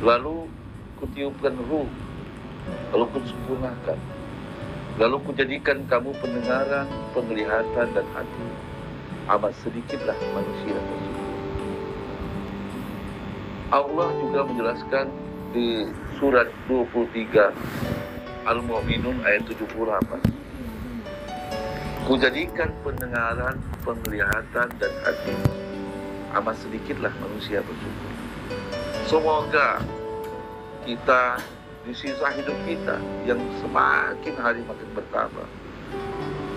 Lalu kutiupkan ruh, lalu kusempurnakan. Lalu kujadikan kamu pendengaran, penglihatan, dan hati. Amat sedikitlah manusia tersebut. Allah juga menjelaskan di surat 23 Al-Mu'minun ayat 78. Kujadikan pendengaran, penglihatan, dan hati. Amat sedikitlah manusia tersebut. Semoga kita di sisa hidup kita yang semakin hari makin bertambah,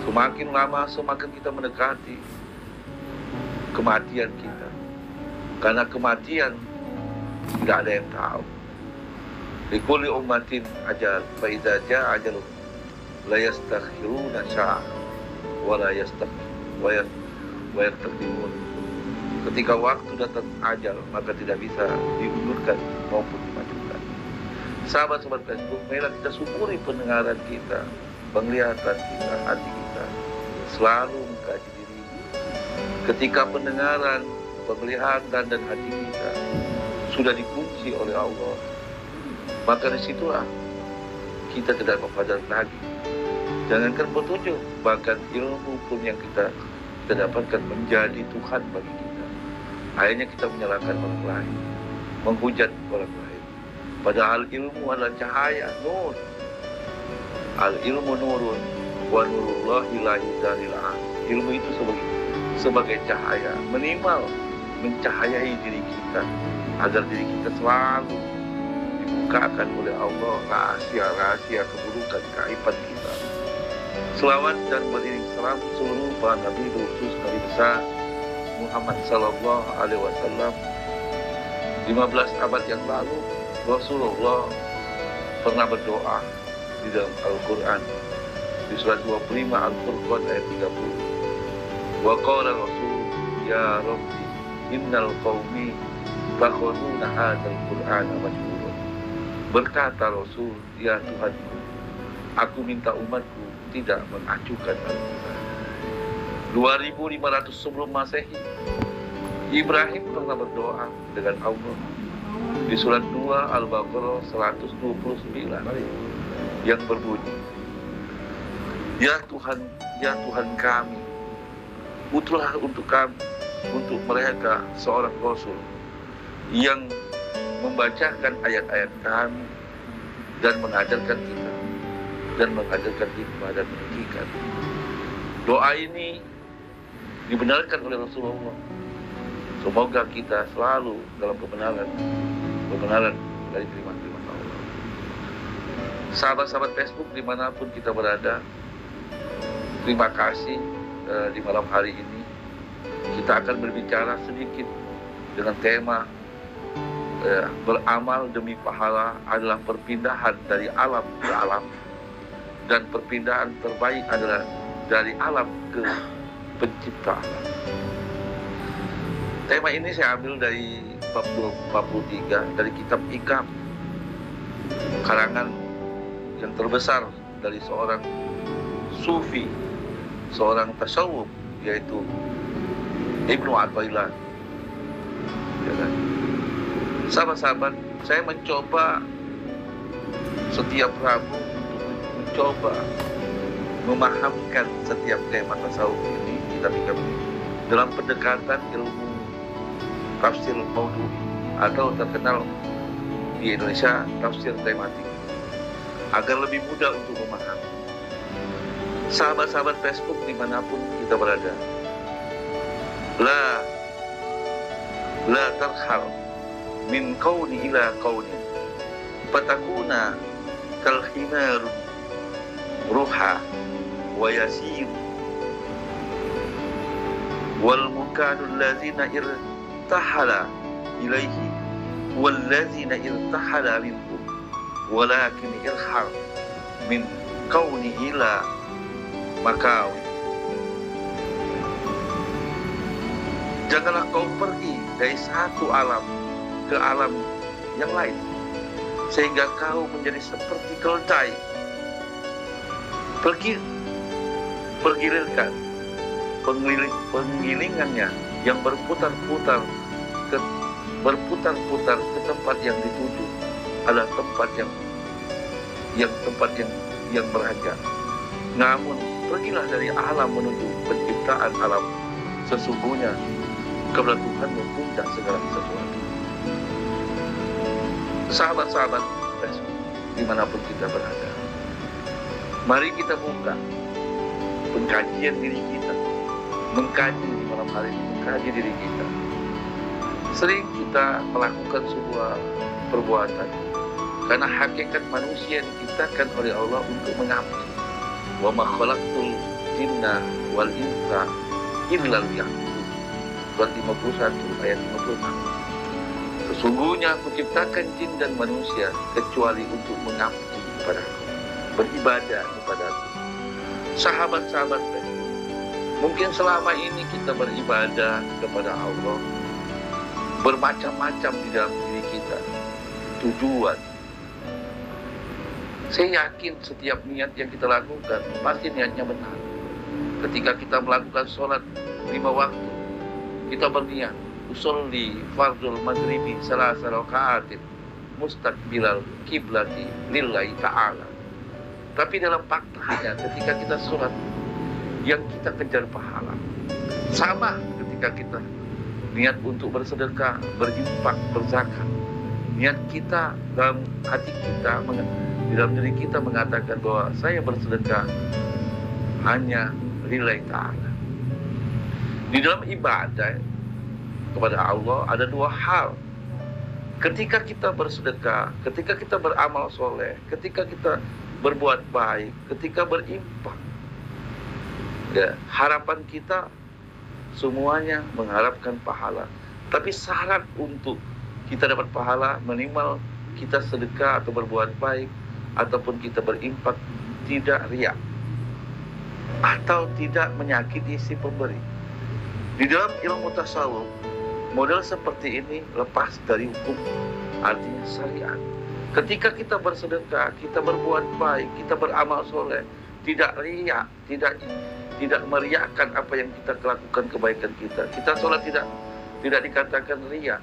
semakin lama semakin kita mendekati kematian kita. Karena kematian tidak ada yang tahu. Likulli ummatin ajal, fa idza jaa ajaluhum la yastakhiruna sa'ah wa la yastaqdimun. Ketika waktu datang ajal, maka tidak bisa diundurkan maupun dimajukan. Sahabat-sahabat Facebook, marilah kita syukuri pendengaran kita, penglihatan kita, hati kita. Selalu mengkaji diri. Ketika pendengaran, penglihatan, dan hati kita sudah dikunci oleh Allah, maka disitulah kita tidak berpelajaran lagi. Jangankan petunjuk, bahkan ilmu pun yang kita dapatkan menjadi Tuhan bagi kita. Akhirnya kita menyalahkan orang lain, menghujat orang lain. Padahal ilmu adalah cahaya, nur. Al-ilmu nurun, wa nurullahi la yudharil an. Ilmu itu sebagai cahaya, minimal mencahayai diri kita, agar diri kita selalu dibukakan oleh Allah rahasia-rahasia keburukan, keaiban kita. Selawat dan beriring salam seluruh para nabi, khusus Nabi besar Muhammad sallallahu alaihi wasallam. 15 abad yang lalu Rasulullah pernah berdoa di dalam Al-Quran di surat 25 Al-Furqan ayat 30. Wa qala Rasul ya Rabbi innal qaumi takhuduna hadzal Qur'ana majhura. Berkata Rasul, ya Tuhanku, aku minta umatku tidak mengacukan Al-Quran. 2500 sebelum Masehi, Ibrahim pernah berdoa dengan Allah di surat 2 Al-Baqarah 129 yang berbunyi, ya Tuhan kami, utuslah untuk kami, untuk mereka seorang Rasul yang membacakan ayat-ayat kami dan mengajarkan kita dan mengajarkan hikmah dan hakikat. Doa ini dibenarkan oleh Rasulullah. Semoga kita selalu dalam kebenaran dari firman-firman Allah. Sahabat-sahabat Facebook dimanapun kita berada, terima kasih. Di malam hari ini kita akan berbicara sedikit dengan tema beramal demi pahala adalah perpindahan dari alam ke alam, dan perpindahan terbaik adalah dari alam ke pencipta alam. Tema ini saya ambil dari bab 43 dari kitab Hikam, karangan yang terbesar dari seorang sufi, seorang tasawuf, yaitu Ibnu Athaillah. Ya kan? Sahabat-sahabat, saya mencoba setiap Rabu untuk mencoba memahamkan setiap tema tasawuf ini, kitab Hikam ini, dalam pendekatan ilmu tafsir maudhu'i, atau terkenal di Indonesia tafsir tematik, agar lebih mudah untuk memahami. Sahabat-sahabat Facebook dimanapun kita berada, la tarhal min kauni ila kauni fatakuna kal himar ruha wa yasir wal mukadul ladzina irtahala ilaihi wal ladzina irtahala minhum walakin irhal min kauni ila makawi. Janganlah kau pergi dari satu alam ke alam yang lain, sehingga kau menjadi seperti keledai pergilirkan penggilingannya yang berputar-putar ke tempat yang dituju, adalah tempat yang berharga. Namun pergilah dari alam menuju penciptaan alam. Sesungguhnya kepada Tuhan puncak segala sesuatu. Sahabat-sahabat dimanapun kita berada, mari kita buka pengkajian diri kita, mengkaji di malam hari ini, mengkaji diri kita. Sering kita melakukan sebuah perbuatan karena hakikat manusia diciptakan oleh Allah untuk mengabdi. Wa ma khalaqtul jinna wal insa illa liya'budun. Surat 51 ayat 56. Sesungguhnya aku ciptakan jin dan manusia kecuali untuk mengabdi kepadaku, beribadah kepadaku. Sahabat-sahabat, mungkin selama ini kita beribadah kepada Allah bermacam-macam di dalam diri kita. Tujuan, saya yakin setiap niat yang kita lakukan pasti niatnya benar. Ketika kita melakukan sholat 5 waktu, kita berniat usolli fardul maghribi salasa rakaatin mustaqbilal kiblati lillahi ta'ala. Tapi dalam faktanya ketika kita sholat, yang kita kejar pahala. Sama ketika kita niat untuk bersedekah, berinfak, berzakat. Niat kita dalam hati kita, di dalam diri kita mengatakan bahwa saya bersedekah hanya lillahi ta'ala. Di dalam ibadah kepada Allah ada 2 hal. Ketika kita bersedekah, ketika kita beramal soleh, ketika kita berbuat baik, ketika berinfak, ya, harapan kita semuanya mengharapkan pahala. Tapi syarat untuk kita dapat pahala minimal kita sedekah atau berbuat baik ataupun kita berinfak tidak riya atau tidak menyakiti si pemberi. Di dalam ilmu tasawuf, model seperti ini lepas dari hukum, artinya syariat. Ketika kita bersedekah, kita berbuat baik, kita beramal soleh, tidak riya, tidak meriakan apa yang kita lakukan kebaikan kita. Kita sholat tidak dikatakan riya.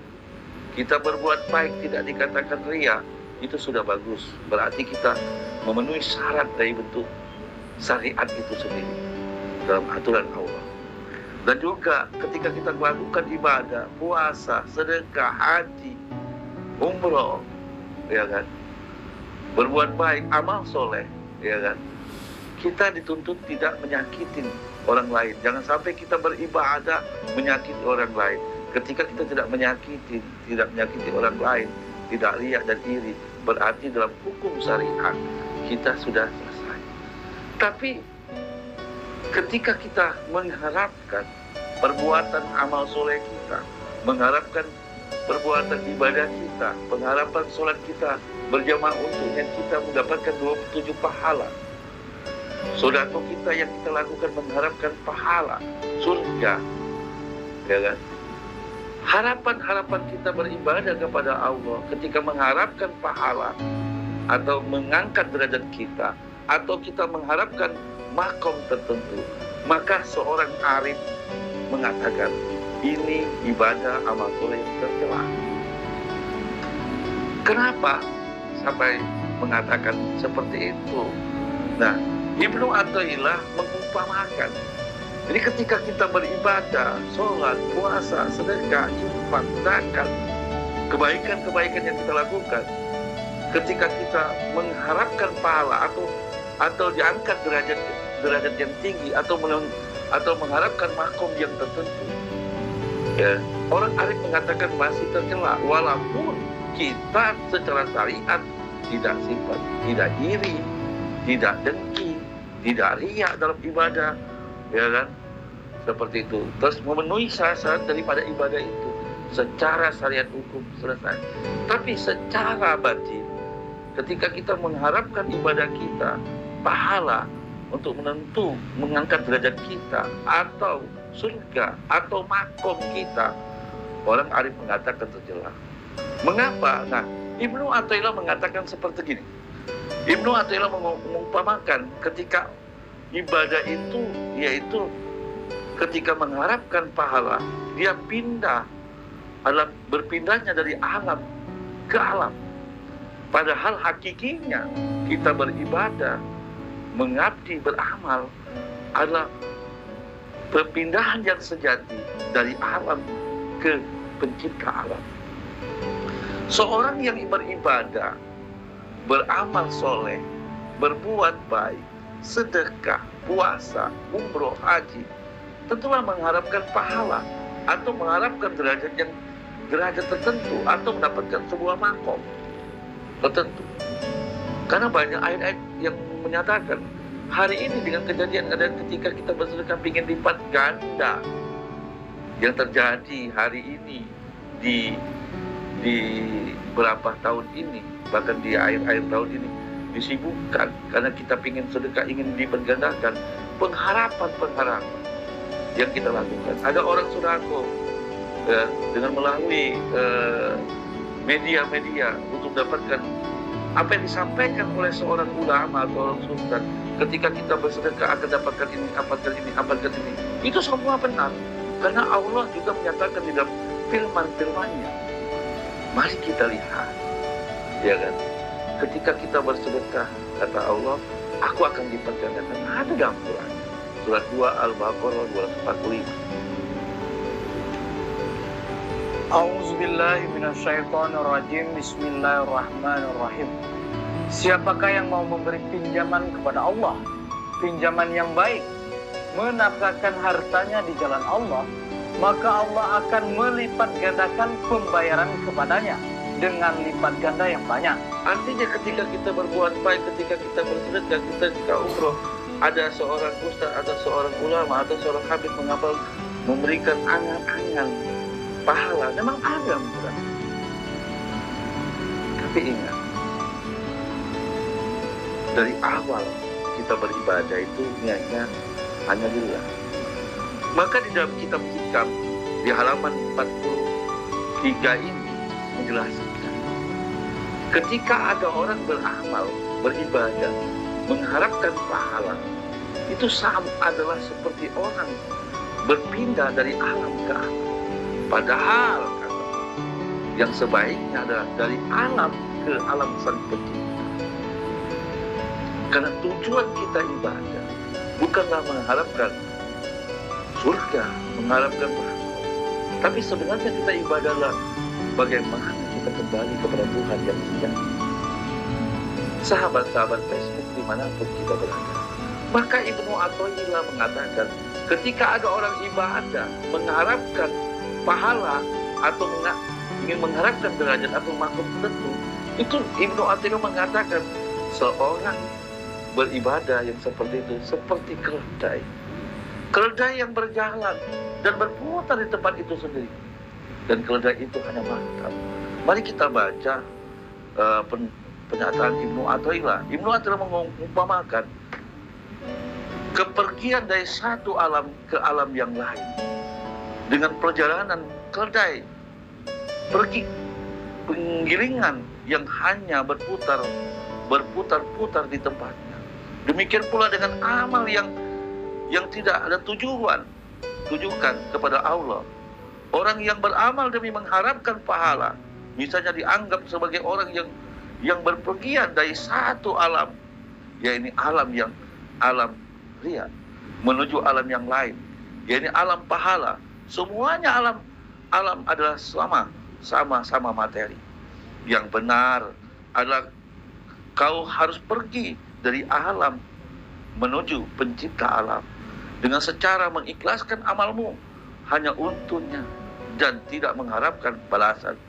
Kita berbuat baik tidak dikatakan riya. Itu sudah bagus. Berarti kita memenuhi syarat dari bentuk syariat itu sendiri dalam aturan Allah. Dan juga ketika kita melakukan ibadah, puasa, sedekah, haji, umroh, ya kan, berbuat baik, amal soleh, ya kan, kita dituntut tidak menyakitin orang lain. Jangan sampai kita beribadah menyakiti orang lain. Ketika kita tidak menyakiti orang lain, tidak riya dan iri, berarti dalam hukum syariat kita sudah selesai. Tapi ketika kita mengharapkan perbuatan amal soleh kita, mengharapkan perbuatan ibadah kita, pengharapan sholat kita berjamaah untuknya kita mendapatkan 27 pahala. Sedekah kita yang kita lakukan mengharapkan pahala surga, ya kan? Harapan-harapan kita beribadah kepada Allah ketika mengharapkan pahala atau mengangkat derajat kita atau kita mengharapkan makom tertentu, maka seorang arif mengatakan ini ibadah amal soleh yang tercela. Kenapa sampai mengatakan seperti itu? Nah, Ibnu Athaillah mengumpamakan. Jadi ketika kita beribadah, sholat, puasa, sedekah, infak, zakat, kebaikan-kebaikan yang kita lakukan, ketika kita mengharapkan pahala atau diangkat derajat yang tinggi atau mengharapkan makom yang tertentu, ya, orang arif mengatakan masih tercela walaupun kita secara syariat tidak sifat, tidak iri, tidak dengki, tidak riya dalam ibadah, ya kan, seperti itu. Terus memenuhi syarat daripada ibadah itu secara syariat hukum selesai. Tapi secara batin, ketika kita mengharapkan ibadah kita pahala untuk mengangkat derajat kita atau surga atau makom kita, orang arif mengatakan tercela. Mengapa? Nah, Ibnu Athaillah mengatakan seperti gini. Ibnu Athaillah mengumpamakan ketika ibadah itu, yaitu ketika mengharapkan pahala, dia berpindahnya dari alam ke alam. Padahal hakikinya kita beribadah, mengabdi, beramal adalah perpindahan yang sejati dari alam ke pencipta alam. Seorang yang beribadah, beramal soleh, berbuat baik, sedekah, puasa, umroh, haji, tentulah mengharapkan pahala atau mengharapkan derajat tertentu atau mendapatkan sebuah makom tertentu. Karena banyak ayat-ayat yang menyatakan hari ini dengan kejadian ada ketika kita bersedekah ingin lipat ganda yang terjadi hari ini di berapa tahun ini, bahkan di akhir-akhir tahun ini disibukkan karena kita ingin sedekah, ingin dipergandakan. Pengharapan yang kita lakukan. Ada orang sodako dengan melalui media-media untuk dapatkan apa yang disampaikan oleh seorang ulama atau orang sultan. Ketika kita bersedekah akan dapatkan ini, dapatkan ini. Itu semua benar. Karena Allah juga menyatakan di dalam firman-firmannya. Mari kita lihat, ya kan? Ketika kita bersedekah, kata Allah, aku akan dipergandakan. Ada dalam Quran. Surat 2 Al-Baqarah 245. A'udzubillahi minasyaitonirrajim. Bismillahirrahmanirrahim. Siapakah yang mau memberi pinjaman kepada Allah, pinjaman yang baik, menafkahkan hartanya di jalan Allah, maka Allah akan melipat gandakan pembayaran kepadanya dengan lipat ganda yang banyak. Artinya ketika kita berbuat baik, ketika kita bersedekah, kita umroh, ada seorang ustaz, ada seorang ulama, atau seorang habib memberikan angan-angan pahala, memang ada murah. Tapi ingat, dari awal kita beribadah itu niatnya hanya lillah. Maka di dalam kitab Hikam di halaman 43 ini menjelaskan, ketika ada orang beramal, beribadah, mengharapkan pahala, itu sama adalah seperti orang berpindah dari alam ke alam. Padahal yang sebaiknya adalah dari alam ke alam sang pencipta. Karena tujuan kita ibadah bukanlah mengharapkan surga, mengharapkan pahala, tapi sebenarnya kita ibadahlah bagaimana kita kembali kepada Tuhan yang sejati. Sahabat-sahabat Facebook dimanapun kita berada, maka Ibnu Athaillah mengatakan, ketika ada orang ibadah mengharapkan pahala atau ingin mengharapkan derajat atau makom tertentu, itu Ibnu Athaillah mengatakan seorang beribadah yang seperti itu seperti keledai yang berjalan dan berputar di tempat itu sendiri, dan keledai itu hanya mantap. Mari kita baca pernyataan Ibnu Athaillah. Ibnu Athaillah mengumpamakan kepergian dari satu alam ke alam yang lain dengan perjalanan keledai, pergi penggilingan yang hanya berputar-putar di tempatnya. Demikian pula dengan amal yang tidak ada tujukan kepada Allah. Orang yang beramal demi mengharapkan pahala, misalnya dianggap sebagai orang yang berpergian dari satu alam, yaitu alam riya, menuju alam yang lain, yaitu alam pahala. Semuanya alam adalah sama materi. Yang benar adalah kau harus pergi dari alam menuju pencipta alam dengan secara mengikhlaskan amalmu hanya untuknya dan tidak mengharapkan balasan,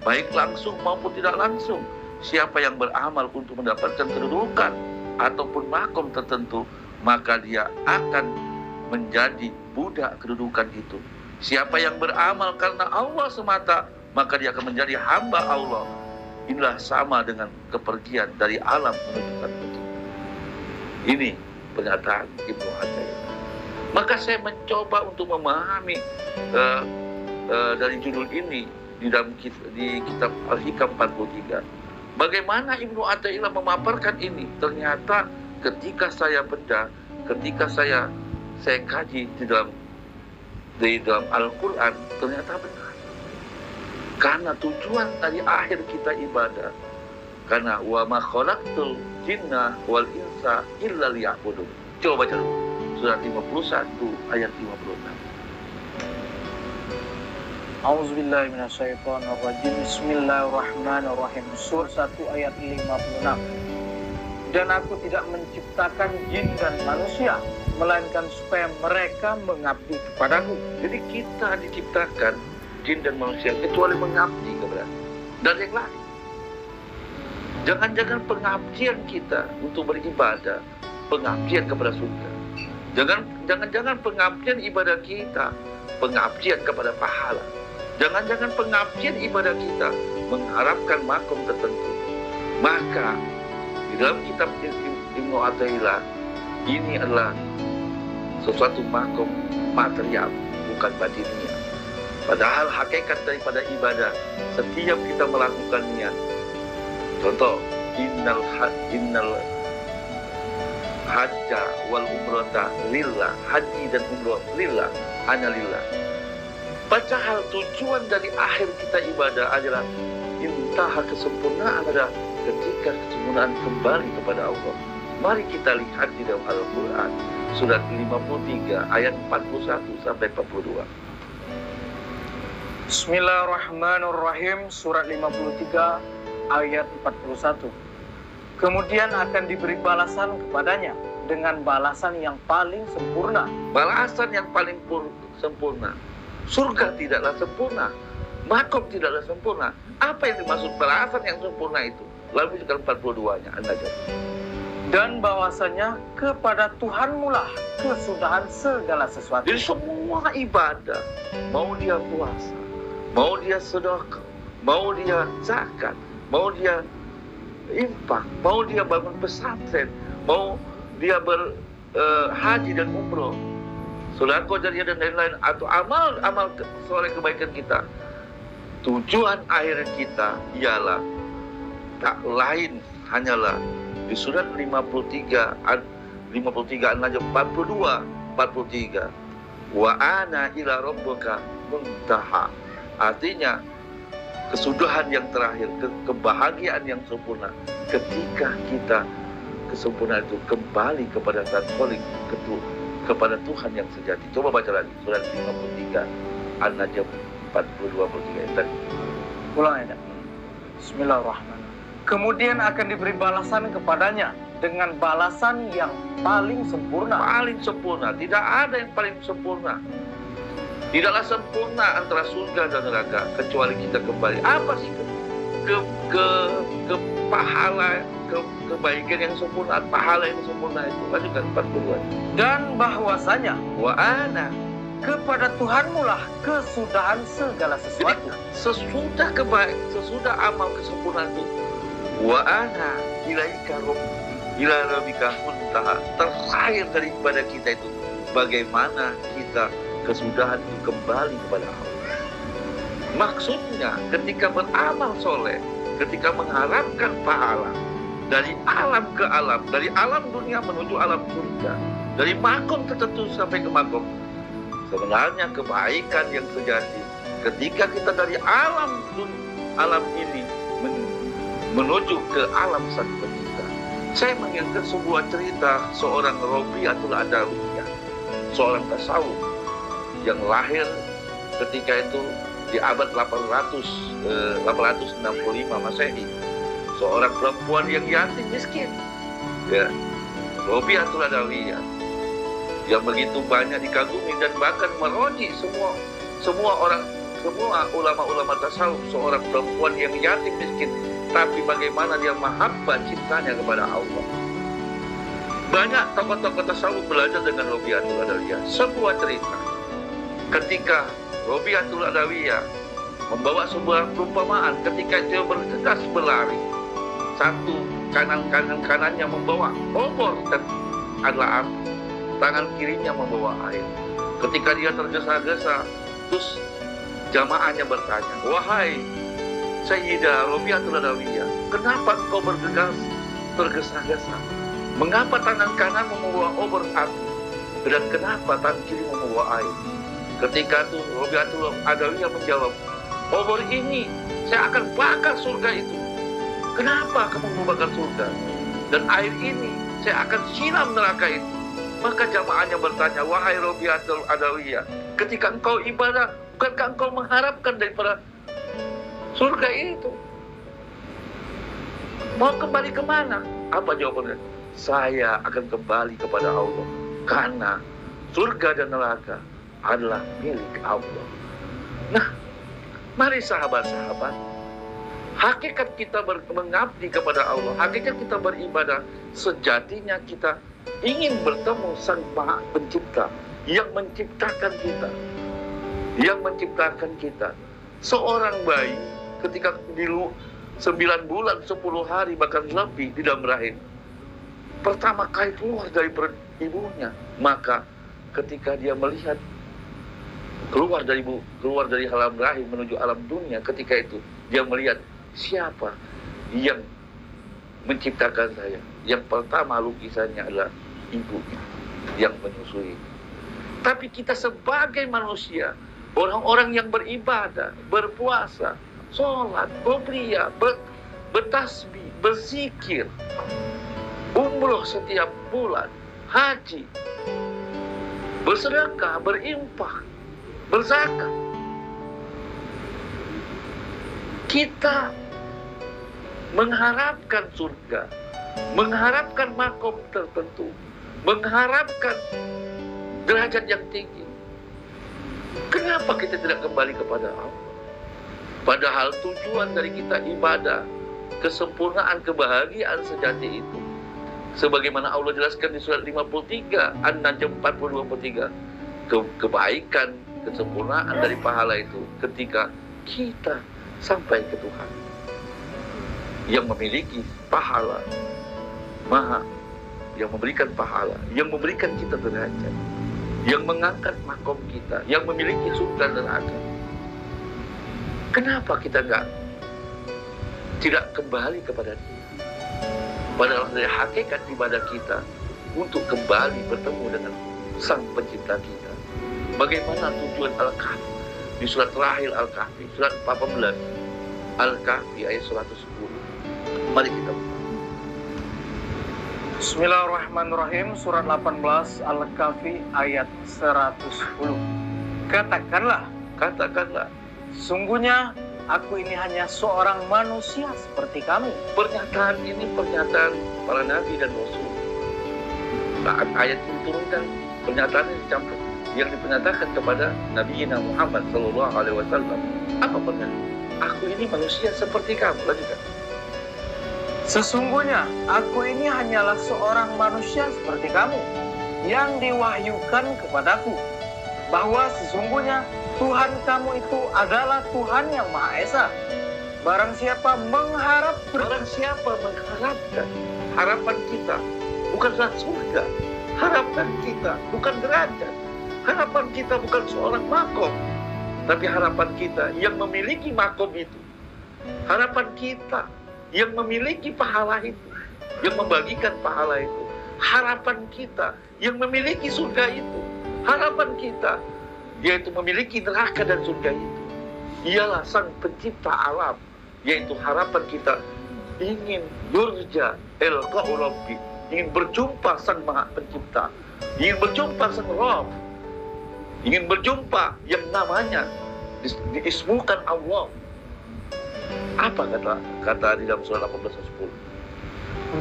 baik langsung maupun tidak langsung. Siapa yang beramal untuk mendapatkan kedudukan ataupun makom tertentu, maka dia akan menjadi budak kedudukan itu. Siapa yang beramal karena Allah semata, maka dia akan menjadi hamba Allah. Inilah sama dengan kepergian dari alam menuju pencipta. Ini pernyataan Ibnu Athaillah. Maka saya mencoba untuk memahami dari judul ini di kitab Al-Hikam 43. Bagaimana Ibnu Athaillah memaparkan ini? Ternyata ketika saya bedah, ketika saya kaji di dalam Al-Quran, ternyata benar. Karena tujuan dari akhir kita ibadah Karena wa ma khalaqtul jinna wal insa illa liya'budun. Coba baca dulu. Surat 51 ayat 56. A'udzubillahi minasyaitonirrajim. Bismillahirrahmanirrahim. Surah 1 ayat 56. Dan aku tidak menciptakan jin dan manusia, melainkan supaya mereka mengabdi kepadaku. Jadi kita diciptakan jin dan manusia kecuali mengabdi kepada dan yang lain. Jangan-jangan pengabdian kita untuk beribadah, pengabdian kepada surga. Jangan-jangan pengabdian ibadah kita, pengabdian kepada pahala. Jangan-jangan pengabdian ibadah kita mengharapkan makom tertentu. Maka di dalam kitab Ibnu Athaillah ini adalah sesuatu makom material, bukan batiniah. Padahal hakikat daripada ibadah setiap kita melakukan niat. Contoh, innal hajja wal umrata lillah, haji dan umrah lillah, hanya lillah. Padahal tujuan dari akhir kita ibadah adalah intaha kesempurnaan adalah ketika kesempurnaan kembali kepada Allah. Mari kita lihat di dalam Al-Quran surat 53 ayat 41 sampai 42. Bismillahirrahmanirrahim. Surat 53 ayat 41. Kemudian akan diberi balasan kepadanya dengan balasan yang paling sempurna. Balasan yang paling sempurna. Surga tidaklah sempurna, makom tidaklah sempurna. Apa yang dimaksud balasan yang sempurna itu? Lalu juga 42-nya An-Najm. Dan bahwasanya kepada Tuhanmu lah kesudahan segala sesuatu. Jadi semua ibadah, mau dia puasa, mau dia sedekah, mau dia zakat, mau dia infak, mau dia bangun pesantren, mau dia berhaji dan umroh, sedekah jariah dan lain-lain, atau amal soleh kebaikan kita, tujuan akhir kita ialah tak lain hanyalah di surat 53 An-Najm 43 wa ana ila rabbika muntaha. Artinya kesudahan yang terakhir, kebahagiaan yang sempurna ketika kita kesempurnaan itu kembali kepada Sang Khalik, kepada Tuhan yang sejati. Coba baca lagi surat 53 An-Najm 42-43. Ulang ya. Bismillahirrahmanirrahim. Kemudian akan diberi balasan kepadanya dengan balasan yang paling sempurna. Paling sempurna, tidak ada yang paling sempurna. Tidaklah sempurna antara surga dan neraka kecuali kita kembali. Apa sih ke pahala, kebaikan yang sempurna, pahala yang sempurna itu? Lanjutkan 42. Dan bahwasanya Wa ana, kepada Tuhanmu lah kesudahan segala sesuatu. Jadi sesudah amal kesempurnaan itu, wa ana ila rabbika muntaha. Terakhir daripada kita itu bagaimana kita kesudahan itu kembali kepada Allah. Maksudnya ketika beramal soleh, ketika mengharapkan pahala dari alam ke alam, dari alam dunia menuju alam surga, dari makom tertentu sampai ke makom, sebenarnya kebaikan yang sejati ketika kita dari alam ini menuju ke alam sang pencipta. Saya mengingat sebuah cerita seorang Rabi'atul Adawiyah, seorang tasawuf yang lahir ketika itu di abad 865 Masehi. Seorang perempuan yang yatim miskin, ya, Rabi'atul Adawiyah, yang begitu banyak dikagumi dan bahkan meroji semua ulama-ulama tasawuf. Seorang perempuan yang yatim miskin, tapi bagaimana dia mahabbah cintanya kepada Allah. Banyak tokoh-tokoh tasawuf belajar dengan Rabi'atul Adawiyah. Sebuah cerita ketika Rabi'atul Adawiyah membawa sebuah perumpamaan ketika dia bergegas berlari, satu kanannya membawa obor dan adalah api, tangan kirinya membawa air. Ketika dia tergesa-gesa, terus jamaahnya bertanya, wahai Sayyidah Rabi'atul Adawiyah, kenapa engkau tergesa-gesa? Mengapa tangan kanan membawa obor api dan kenapa tangan kiri membawa air? Ketika itu Rabi'atul Adawiyah menjawab, obor ini saya akan bakar surga itu. Kenapa kamu membakar surga? Dan air ini saya akan siram neraka itu. Maka jamaahnya bertanya, wahai Robiatul Adawiyah, ketika engkau ibadah, bukankah engkau mengharapkan daripada surga itu? Mau kembali kemana? Apa jawabannya? Saya akan kembali kepada Allah, karena surga dan neraka adalah milik Allah. Nah, mari sahabat-sahabat, hakikat kita mengabdi kepada Allah, hakikat kita beribadah, sejatinya kita ingin bertemu Sang Maha Pencipta yang menciptakan kita. Yang menciptakan kita. Seorang bayi ketika 9 bulan, 10 hari, bahkan lebih di dalam rahim, pertama kali keluar dari perut ibunya, maka ketika dia melihat keluar dari alam rahim menuju alam dunia, ketika itu dia melihat siapa yang menciptakan saya. Yang pertama lukisannya adalah ibunya yang menyusui. Tapi kita sebagai manusia, orang-orang yang beribadah, berpuasa, sholat, qobliyah, bertasbih, berzikir, umroh setiap bulan, haji, bersedekah, berinfak, berzakat. Kita mengharapkan surga, mengharapkan makom tertentu, mengharapkan derajat yang tinggi. Kenapa kita tidak kembali kepada Allah? Padahal tujuan dari kita ibadah, kesempurnaan, kebahagiaan sejati itu, sebagaimana Allah jelaskan di surat 53, An-Najm 42-43, kebaikan, kesempurnaan dari pahala itu ketika kita sampai ke Tuhan yang memiliki pahala, yang memberikan pahala, yang memberikan kita derajat, yang mengangkat makom kita, yang memiliki surga dan neraka. Kenapa kita tidak kembali kepada Dia? Padahal dari hakikat ibadah kita untuk kembali bertemu dengan Sang Pencipta kita. Bagaimana tujuan Al-Kahfi? Di surat terakhir Al-Kahfi, surat 14 Al-Kahfi ayat 110. Mari kita buka. Bismillahirrahmanirrahim. Surat 18 Al-Kahfi ayat 110. Katakanlah, sungguhnya aku ini hanya seorang manusia seperti kamu. Pernyataan ini pernyataan para nabi dan rasul. Saat ayat ini turunkan, pernyataan ini dicampur yang dipernyatakan kepada Nabi Muhammad SAW. Apa pernyataan? Aku ini manusia seperti kamu. Lanjutkan. Sesungguhnya aku ini hanyalah seorang manusia seperti kamu yang diwahyukan kepadaku bahwa sesungguhnya Tuhan kamu itu adalah Tuhan yang Maha Esa. Barang siapa mengharapkan, harapan kita bukanlah surga, harapan kita bukan derajat, harapan kita bukan seorang makom, tapi harapan kita yang memiliki makom itu, harapan kita yang memiliki pahala itu, yang membagikan pahala itu, harapan kita yang memiliki surga itu, harapan kita yaitu memiliki neraka dan surga itu, ialah Sang Pencipta alam, yaitu harapan kita ingin yurja ilqa'u rabbi, ingin berjumpa Sang Maha Pencipta, ingin berjumpa Sang Rabb, ingin berjumpa yang namanya diismukan Allah. Apa kata di dalam surat 18-10?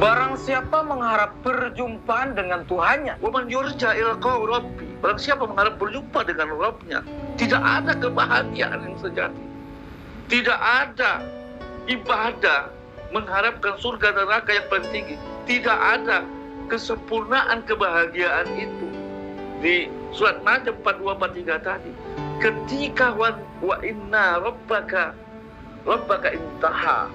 Barang siapa mengharap perjumpaan dengan Tuhannya, waman yurja ilqa'u rabbi, barang siapa mengharap berjumpa dengan Rabbnya, tidak ada kebahagiaan yang sejati, tidak ada ibadah mengharapkan surga dan neraka yang paling tinggi, tidak ada kesempurnaan kebahagiaan itu. Di surat Najm 42-43 tadi, ketika wa inna rabbaka intaha,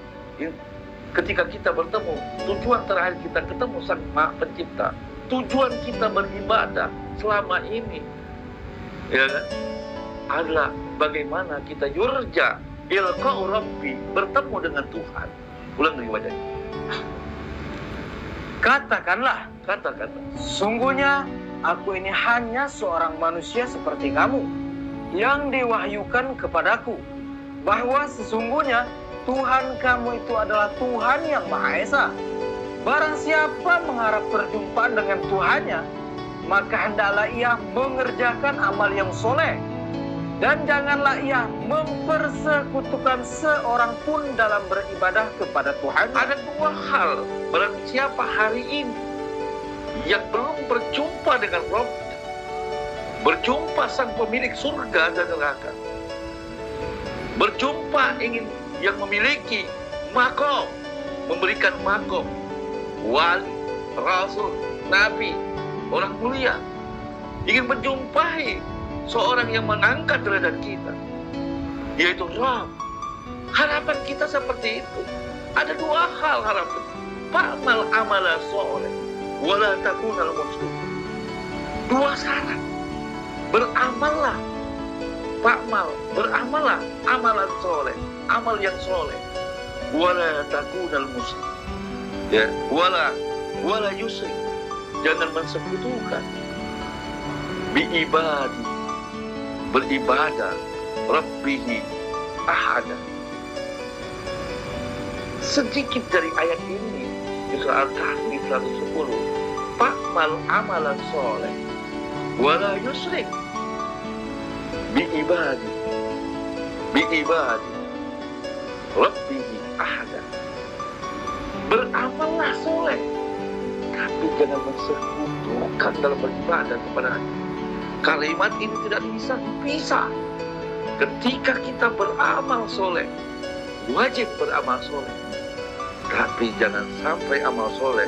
ketika kita bertemu, tujuan terakhir kita ketemu Sang Maha Pencipta, tujuan kita beribadah selama ini, ya kan, adalah bagaimana kita yurja ilqa'u rabbi, bertemu dengan Tuhan. Ulang lagi bacanya. Katakanlah, sungguhnya aku ini hanya seorang manusia seperti kamu yang diwahyukan kepadaku bahwa sesungguhnya Tuhan kamu itu adalah Tuhan yang Maha Esa. Barang siapa mengharap perjumpaan dengan Tuhannya, maka hendaklah ia mengerjakan amal yang soleh. Dan janganlah ia mempersekutukan seorang pun dalam beribadah kepada Tuhan. Ada dua hal. Barang siapa hari ini yang belum berjumpa dengan Rob, berjumpa sang pemilik surga dan neraka, berjumpa ingin yang memiliki makom, memberikan makom, wali, rasul, nabi, orang mulia, ingin menjumpai seorang yang mengangkat derajat kita, yaitu Rabb. Harapan kita seperti itu. Ada dua hal harapan. Fa'mal amala soleh wala takunal musyrik. Dua syarat. Beramallah, fa'mal, beramallah amalan soleh, amal yang soleh, wala takunal musyrik, ya, wala yusrik, jangan mensekutukan, biibadi, beribadah, rabbihi ahada. Sedikit dari ayat ini di surah Al-Kahfi 110, fa'mal amalan soleh wala yusrik biibadi rabbihi ahada. Beramallah soleh, tapi jangan mensekutukan dalam beribadah kepada Allah. Kalimat ini tidak bisa dipisah. Ketika kita beramal soleh, wajib beramal soleh, tapi jangan sampai amal soleh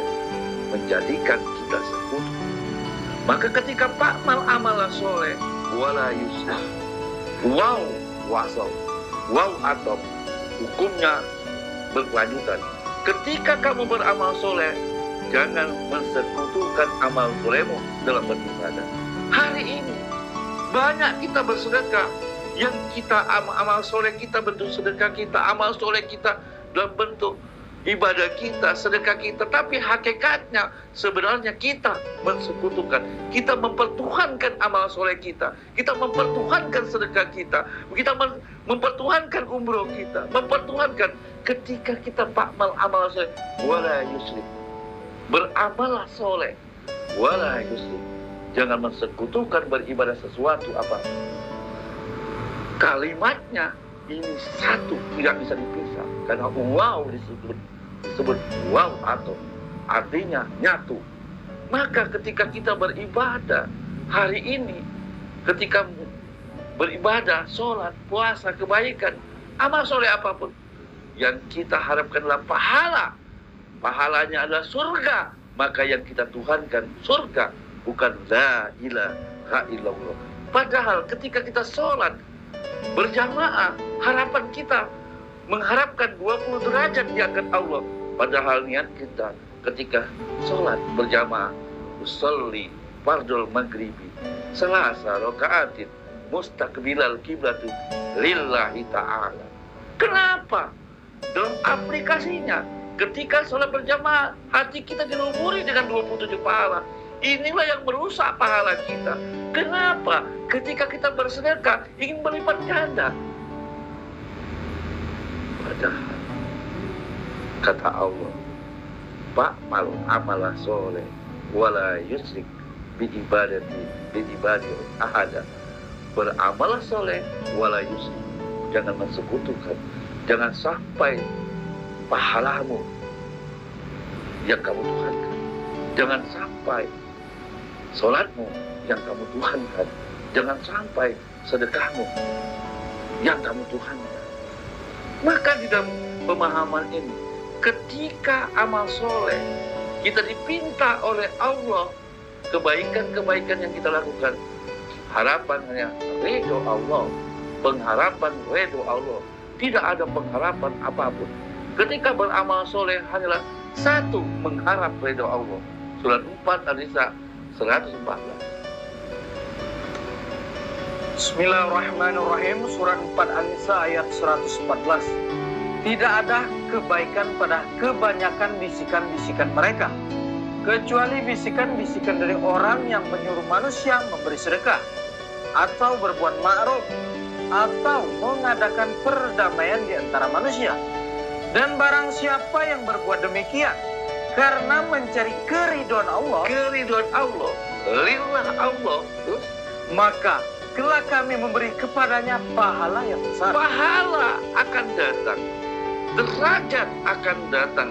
menjadikan kita sekutu. Maka ketika fa'mal amalan soleh wala yusrik, waw wasal, waw atau hukumnya berkelanjutan. Ketika kamu beramal soleh, jangan mensekutukan amal solehmu dalam beribadah. Hari ini banyak kita bersedekah, yang kita amal soleh kita bentuk sedekah kita, amal soleh kita dalam bentuk ibadah kita, sedekah kita, tapi hakikatnya sebenarnya kita mensekutukan, kita mempertuhankan amal soleh kita mempertuhankan sedekah kita mempertuhankan umroh kita, mempertuhankan. Ketika kita fa'mal amal soleh wala yusrik, beramallah soleh wala yusrik, jangan mensekutukan beribadah sesuatu apa. Kalimatnya ini satu, tidak bisa dipisah, karena wow disebut wow atau artinya nyatu. Maka ketika kita beribadah hari ini, ketika beribadah, sholat, puasa, kebaikan, amal soleh apapun, yang kita harapkan adalah pahalanya adalah surga, maka yang kita tuhankan surga, bukan la ilaha illallah. Padahal ketika kita sholat berjamaah, harapan kita mengharapkan 20 derajat di hadapan Allah. Padahal niat kita ketika sholat berjamaah, usolli fardul maghribi salasa rakaatin mustaqbilal kiblatu lillahi ta'ala. Kenapa? Dalam aplikasinya, ketika sholat berjamaah, hati kita dilumuri dengan 27 pahala. Inilah yang merusak pahala kita. Kenapa? Ketika kita bersedekah, ingin berlipat ganda. Padahal kata Allah, fa'mal amalah soleh wala yusrik biibadi ahada. Beramal soleh wala yusrik, jangan mensekutukan, jangan sampai pahalamu yang kamu tuhankan, jangan sampai sholatmu yang kamu tuhankan, jangan sampai sedekahmu yang kamu tuhankan. Maka di dalam pemahaman ini, ketika amal soleh, kita dipinta oleh Allah kebaikan-kebaikan yang kita lakukan, harapannya ridho Allah, pengharapan ridho Allah, tidak ada pengharapan apapun. Ketika beramal soleh hanyalah satu, mengharap ridho Allah. Surat 4 An-Nisa 114. Bismillahirrahmanirrahim. Surat 4 An-Nisa ayat 114. Tidak ada kebaikan pada kebanyakan bisikan-bisikan mereka, kecuali bisikan-bisikan dari orang yang menyuruh manusia memberi sedekah, atau berbuat ma'ruf, atau mengadakan perdamaian di antara manusia. Dan barang siapa yang berbuat demikian karena mencari keridhaan Allah, lillah Allah, terus maka kelak kami memberi kepadanya pahala yang besar. pahala akan datang, derajat akan datang,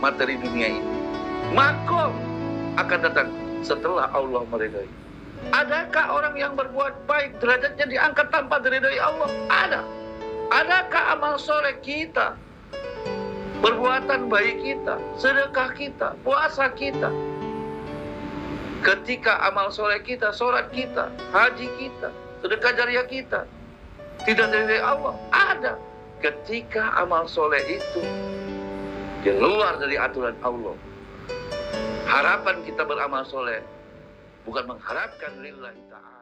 materi dunia ini, makom akan datang setelah Allah meridai. Adakah orang yang berbuat baik derajatnya diangkat tanpa diridai Allah? Ada. Adakah amal soleh kita, perbuatan baik kita, sedekah kita, puasa kita, ketika amal soleh kita, sholat kita, haji kita, sedekah jariah kita tidak diridai Allah? Ada. Ketika amal soleh itu keluar dari aturan Allah. Harapan kita beramal soleh bukan mengharapkan lillahi ta'ala.